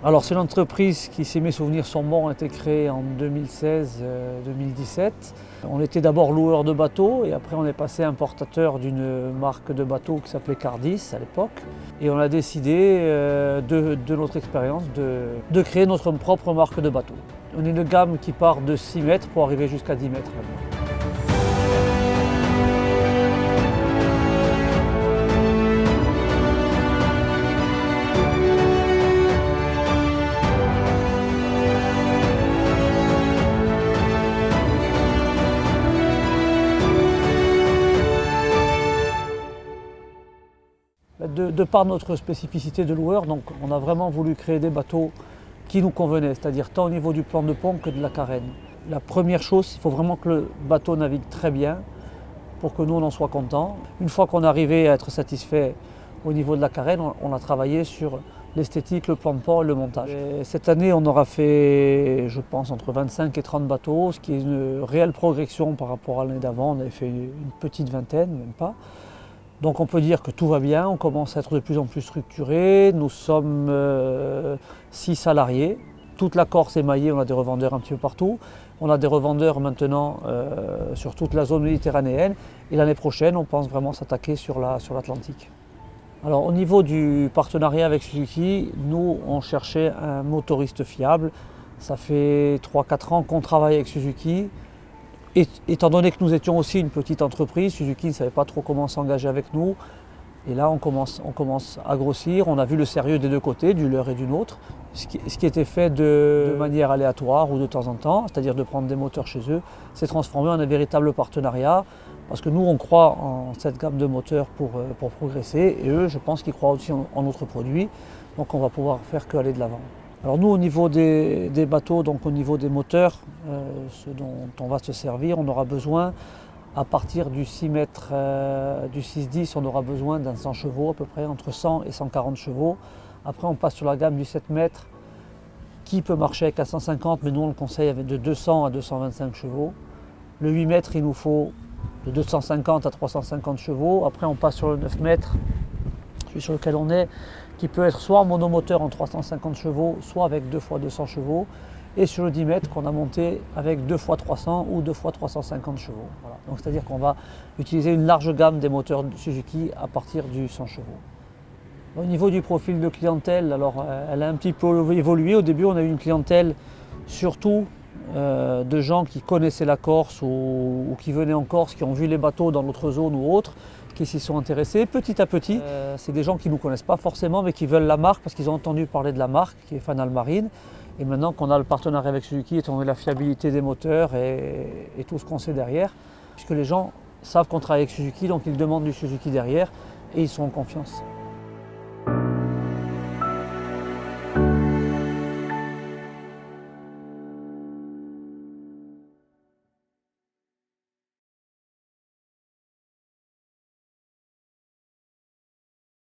Alors c'est l'entreprise qui, si mes souvenirs sont bons, a été créée en 2016-2017. On était d'abord loueur de bateaux et après on est passé importateur d'une marque de bateaux qui s'appelait Cardis à l'époque. Et on a décidé de notre expérience de créer notre propre marque de bateaux. On est une gamme qui part de 6 mètres pour arriver jusqu'à 10 mètres maintenant. De par notre spécificité de loueur, donc on a vraiment voulu créer des bateaux qui nous convenaient, c'est-à-dire tant au niveau du plan de pont que de la carène. La première chose, il faut vraiment que le bateau navigue très bien pour que nous on en soit contents. Une fois qu'on est arrivé à être satisfait au niveau de la carène, on a travaillé sur l'esthétique, le plan de pont et le montage. Et cette année, on aura fait, je pense, entre 25 et 30 bateaux, ce qui est une réelle progression par rapport à l'année d'avant. On avait fait une petite vingtaine, même pas. Donc on peut dire que tout va bien, on commence à être de plus en plus structuré. Nous sommes 6 salariés. Toute la Corse est maillée, on a des revendeurs un petit peu partout. On a des revendeurs maintenant sur toute la zone méditerranéenne. Et l'année prochaine, on pense vraiment s'attaquer sur l'Atlantique. Alors au niveau du partenariat avec Suzuki, nous on cherchait un motoriste fiable. Ça fait 3-4 ans qu'on travaille avec Suzuki. Et étant donné que nous étions aussi une petite entreprise, Suzuki ne savait pas trop comment s'engager avec nous. Et là, on commence à grossir. On a vu le sérieux des deux côtés, du leur et du nôtre. Ce qui était fait de manière aléatoire ou de temps en temps, c'est-à-dire de prendre des moteurs chez eux, s'est transformé en un véritable partenariat. Parce que nous, on croit en cette gamme de moteurs pour progresser. Et eux, je pense qu'ils croient aussi en notre produit. Donc on va pouvoir faire qu'aller de l'avant. Alors nous, au niveau des bateaux, donc au niveau des moteurs, ce dont on va se servir, on aura besoin, à partir du 6 mètres, du 6-10, on aura besoin d'un 100 chevaux à peu près, entre 100 et 140 chevaux. Après, on passe sur la gamme du 7 mètres, qui peut marcher avec un 150, mais nous, on le conseille avec de 200 à 225 chevaux. Le 8 mètres, il nous faut de 250 à 350 chevaux. Après, on passe sur le 9 mètres, celui sur lequel on est, qui peut être soit en monomoteur en 350 chevaux, soit avec 2 fois 200 chevaux, et sur le 10 mètres qu'on a monté avec 2 fois 300 ou 2 fois 350 chevaux. Voilà. Donc c'est-à-dire qu'on va utiliser une large gamme des moteurs Suzuki à partir du 100 chevaux. Au niveau du profil de clientèle, alors elle a un petit peu évolué. Au début, on a eu une clientèle surtout de gens qui connaissaient la Corse ou qui venaient en Corse, qui ont vu les bateaux dans notre zone ou autre, qui s'y sont intéressés. Petit à petit, c'est des gens qui ne nous connaissent pas forcément, mais qui veulent la marque parce qu'ils ont entendu parler de la marque, qui est Fanal Marine. Et maintenant qu'on a le partenariat avec Suzuki, étant donné la fiabilité des moteurs et tout ce qu'on sait derrière, puisque les gens savent qu'on travaille avec Suzuki, donc ils demandent du Suzuki derrière et ils sont en confiance.